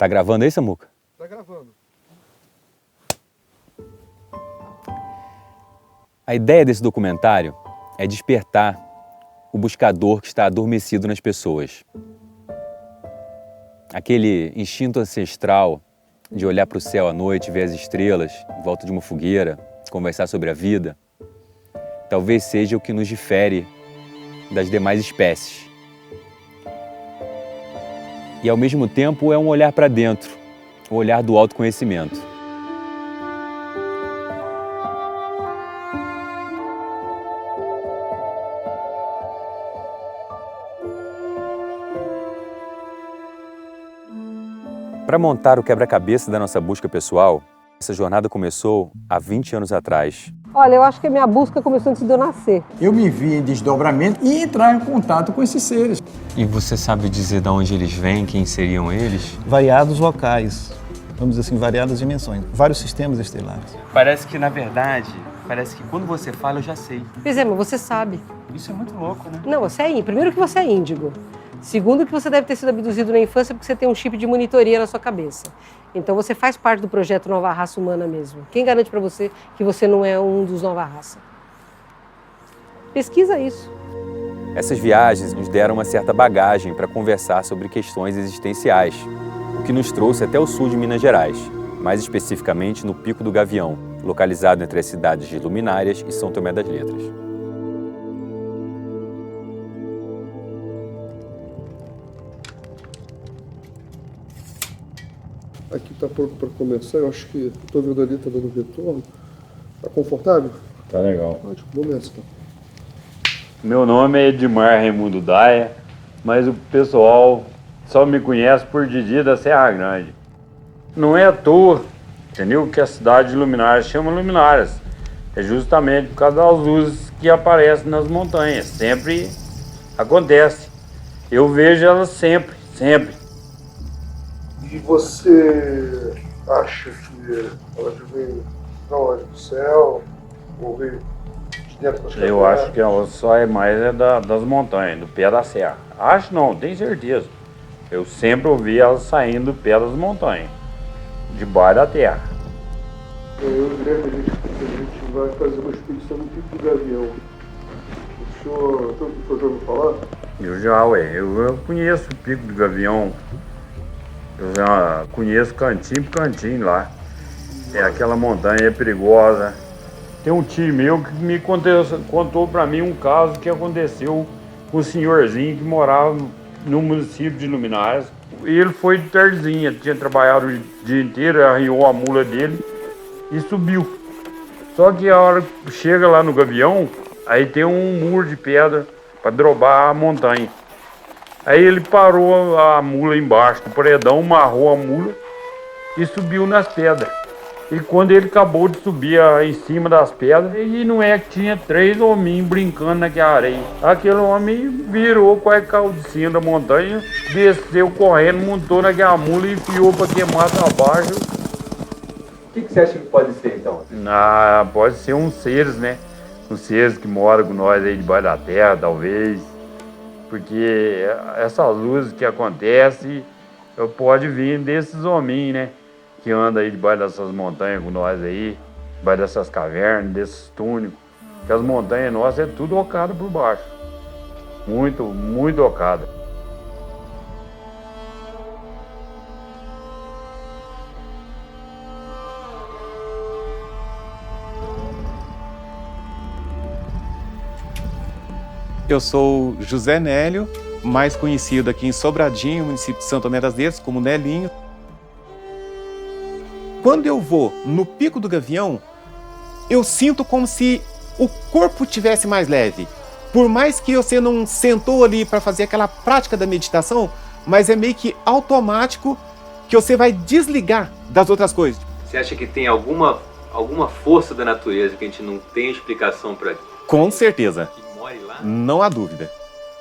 Tá gravando aí, Samuca? Tá gravando. A ideia desse documentário é despertar o buscador que está adormecido nas pessoas. Aquele instinto ancestral de olhar para o céu à noite, ver as estrelas em volta de uma fogueira, conversar sobre a vida, talvez seja o que nos difere das demais espécies. E ao mesmo tempo é um olhar para dentro, o olhar do autoconhecimento. Para montar o quebra-cabeça da nossa busca pessoal, essa jornada começou há 20 anos atrás. Olha, eu acho que a minha busca começou antes de eu nascer. Eu me vi em desdobramento e entrar em contato com esses seres. E você sabe dizer de onde eles vêm, quem seriam eles? Variados locais, vamos dizer assim, variadas dimensões, vários sistemas estelares. Parece que, na verdade, que quando você fala eu já sei. Pois é, mas você sabe. Isso é muito louco, né? Não, você é índigo. Primeiro que você é índigo. Segundo que você deve ter sido abduzido na infância porque você tem um chip de monitoria na sua cabeça. Então você faz parte do projeto Nova Raça Humana mesmo. Quem garante para você que você não é um dos Nova Raça? Pesquisa isso. Essas viagens nos deram uma certa bagagem para conversar sobre questões existenciais, o que nos trouxe até o sul de Minas Gerais, mais especificamente no Pico do Gavião, localizado entre as cidades de Luminárias e São Tomé das Letras. Aqui tá pronto para começar. Eu acho que tô vendo ali, tá dando retorno. Tá confortável? Tá legal. Ótimo, vamos nessa então. Meu nome é Edmar Raimundo Daia, mas o pessoal só me conhece por Didi da Serra Grande. Não é à toa, entendeu? Que a cidade de Luminárias chama Luminárias. É justamente por causa das luzes que aparecem nas montanhas. Sempre acontece. Eu vejo elas sempre, sempre. E você acha que elas vêm da onde? Do céu? Ou vêm de dentro das cavernas? Eu acho que ela só é mais das montanhas, do pé da serra. Acho não, tenho certeza. Eu sempre ouvi elas saindo do pé das montanhas, debaixo da terra. Eu e o Guilherme, a gente vai fazer uma expedição no Pico do Gavião. O senhor já ouviu falar? Eu conheço o Pico do Gavião. Eu já conheço cantinho por cantinho lá. É aquela montanha perigosa. Tem um tio meu que me contou pra mim um caso que aconteceu com um senhorzinho que morava no município de Luminárias. Ele foi de tardezinha, tinha trabalhado o dia inteiro, arranhou a mula dele e subiu. Só que a hora que chega lá no Gavião, aí tem um muro de pedra para drobar a montanha. Aí ele parou a mula embaixo do paredão, amarrou a mula e subiu nas pedras. E quando ele acabou de subir em cima das pedras, e não é que tinha 3 hominhos brincando naquela areia. Aquele homem virou, quase caiu de cima da montanha, desceu correndo, montou naquela mula e enfiou para queimar abaixo. O que você acha que pode ser, então? Pode ser uns seres, né? Uns seres que moram com nós aí debaixo da terra, talvez. Porque essas luzes que acontecem, pode vir desses hominhos, né? Que andam aí debaixo dessas montanhas com nós aí, debaixo dessas cavernas, desses túnicos. Que as montanhas nossas é tudo ocada por baixo. Muito, muito ocada. Eu sou José Nélio, mais conhecido aqui em Sobradinho, município de São Tomé das Letras, como Nelinho. Quando eu vou no Pico do Gavião, eu sinto como se o corpo tivesse mais leve. Por mais que você não sentou ali para fazer aquela prática da meditação, mas é meio que automático que você vai desligar das outras coisas. Você acha que tem alguma força da natureza que a gente não tem explicação para? Com certeza. Que more lá? Não há dúvida.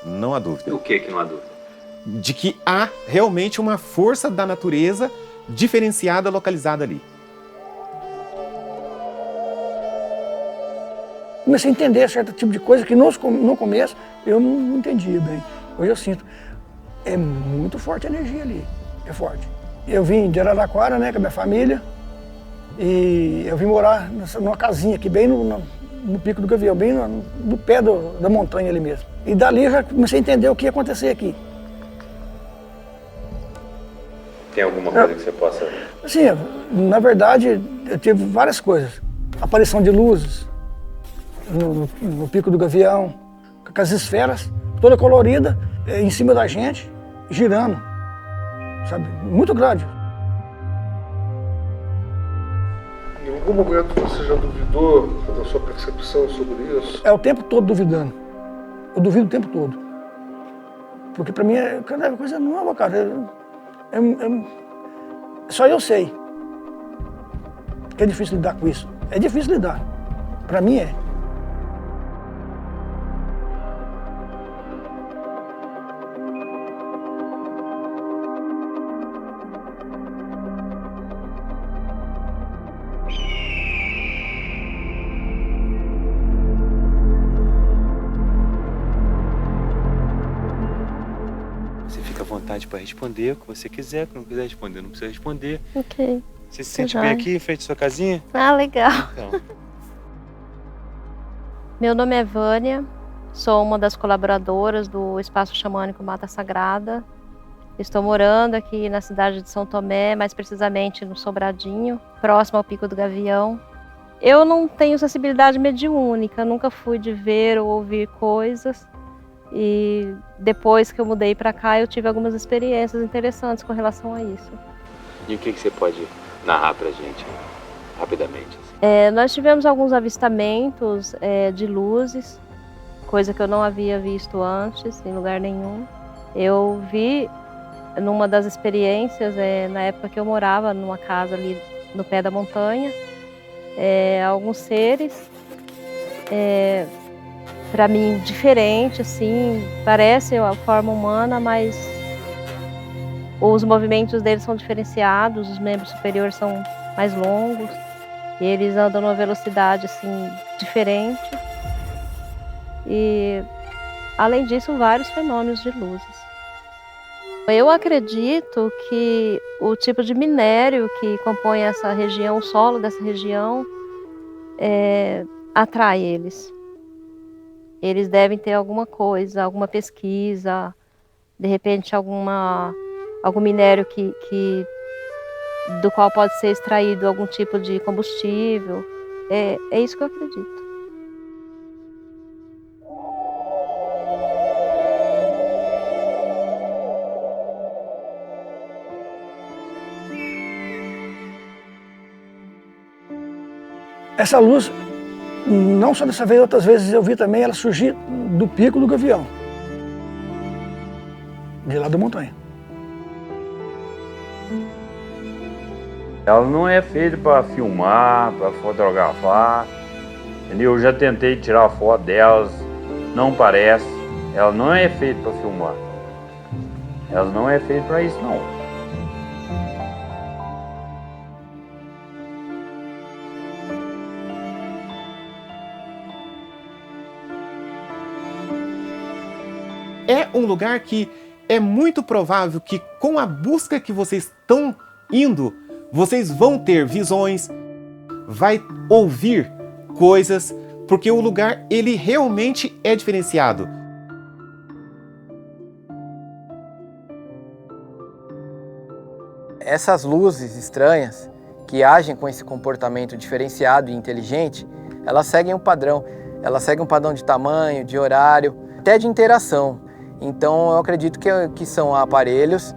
Não há dúvida. O que não há dúvida? De que há realmente uma força da natureza diferenciada, localizada ali. Comecei a entender certo tipo de coisa que no começo eu não entendia bem. Hoje eu sinto, é muito forte a energia ali, é forte. Eu vim de Araraquara, né, com a minha família, e eu vim morar numa casinha aqui, bem no Pico do Gavião, bem no pé da montanha ali mesmo. E dali eu já comecei a entender o que ia acontecer aqui. Tem alguma coisa que você possa... Assim, na verdade, eu tive várias coisas. Aparição de luzes no Pico do Gavião, com as esferas, toda colorida, em cima da gente, girando, sabe? Muito grande. Em algum momento você já duvidou da sua percepção sobre isso? É o tempo todo duvidando. Eu duvido o tempo todo. Porque pra mim é uma coisa nova, cara. Só eu sei que é difícil lidar com isso. É difícil lidar. Pra mim é. Você fica à vontade para responder o que você quiser, quando não quiser responder, não precisa responder. Ok. Você se sente bem aqui, em frente à sua casinha? Ah, legal. Então, Meu nome é Vânia, sou uma das colaboradoras do Espaço Xamânico Mata Sagrada. Estou morando aqui na cidade de São Tomé, mais precisamente no Sobradinho, próximo ao Pico do Gavião. Eu não tenho sensibilidade mediúnica, nunca fui de ver ou ouvir coisas. E depois que eu mudei para cá, eu tive algumas experiências interessantes com relação a isso. e o que você pode narrar pra gente, rapidamente? Assim? Nós tivemos alguns avistamentos de luzes, coisa que eu não havia visto antes, em lugar nenhum. Eu vi, numa das experiências, na época que eu morava numa casa ali no pé da montanha, alguns seres, para mim, diferentes, assim, parece a forma humana, mas os movimentos deles são diferenciados, os membros superiores são mais longos, e eles andam numa velocidade, assim, diferente. E, além disso, vários fenômenos de luzes. Eu acredito que o tipo de minério que compõe essa região, o solo dessa região, atrai eles. Eles devem ter alguma coisa, alguma pesquisa, de repente algum minério do qual pode ser extraído algum tipo de combustível. É isso que eu acredito. Essa luz, não só dessa vez, outras vezes eu vi também ela surgir do Pico do Gavião, de lá da montanha. Ela não é feita para filmar, para fotografar, entendeu? Eu já tentei tirar foto delas, não parece. Ela não é feita para filmar. Ela não é feita para isso, não. É um lugar que é muito provável que, com a busca que vocês estão indo, vocês vão ter visões, vai ouvir coisas, porque o lugar, ele realmente é diferenciado. Essas luzes estranhas, que agem com esse comportamento diferenciado e inteligente, elas seguem um padrão. Elas seguem um padrão de tamanho, de horário, até de interação. Então eu acredito que são aparelhos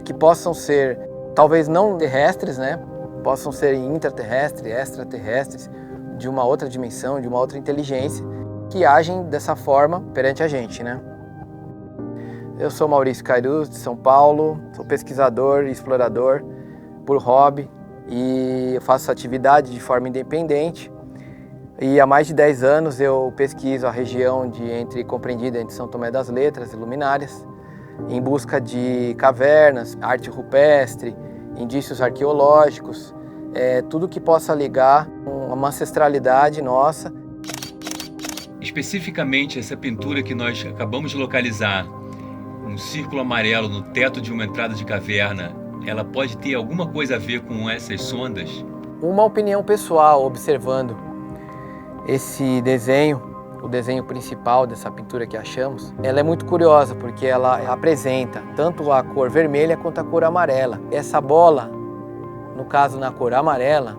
que possam ser, talvez não terrestres, né? Possam ser intraterrestres, extraterrestres, de uma outra dimensão, de uma outra inteligência, que agem dessa forma perante a gente, né? Eu sou Maurício Cairuz, de São Paulo, sou pesquisador e explorador por hobby e eu faço essa atividade de forma independente. E há mais de 10 anos eu pesquiso a região compreendida entre São Tomé das Letras e Luminárias, em busca de cavernas, arte rupestre, indícios arqueológicos, tudo que possa ligar uma ancestralidade nossa. Especificamente essa pintura que nós acabamos de localizar, um círculo amarelo no teto de uma entrada de caverna, ela pode ter alguma coisa a ver com essas sondas? Uma opinião pessoal, observando esse desenho, o desenho principal dessa pintura que achamos, ela é muito curiosa porque ela apresenta tanto a cor vermelha quanto a cor amarela. Essa bola, no caso na cor amarela,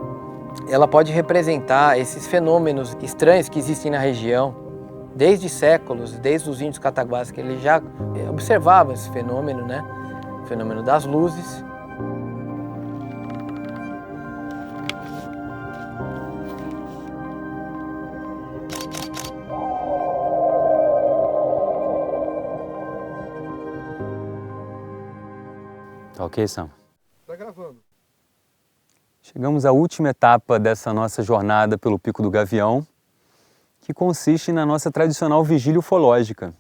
ela pode representar esses fenômenos estranhos que existem na região desde séculos, desde os índios cataguases, que eles já observavam esse fenômeno, né? O fenômeno das luzes. Tá ok, Sam? Tá gravando. Chegamos à última etapa dessa nossa jornada pelo Pico do Gavião, que consiste na nossa tradicional vigília ufológica.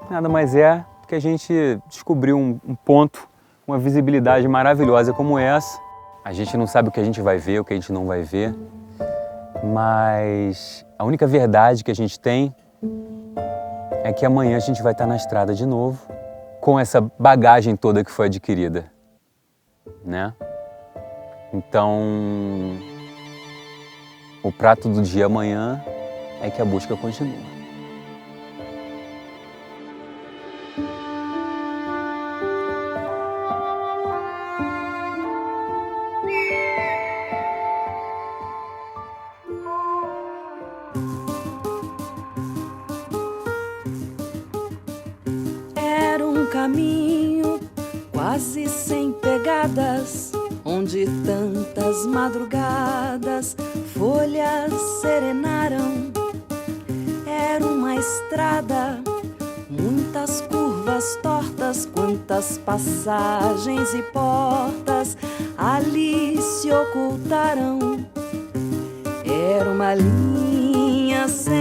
Nada mais é que a gente descobrir um ponto, uma visibilidade maravilhosa como essa. A gente não sabe o que a gente vai ver, o que a gente não vai ver, mas a única verdade que a gente tem é que amanhã a gente vai estar na estrada de novo, com essa bagagem toda que foi adquirida, né? Então, o prato do dia amanhã é que a busca continua. Era um caminho quase sem pegadas, onde tantas madrugadas folhas serenaram. Era uma estrada, muitas curvas tortas, quantas passagens e portas ali se ocultaram. Era uma linha sem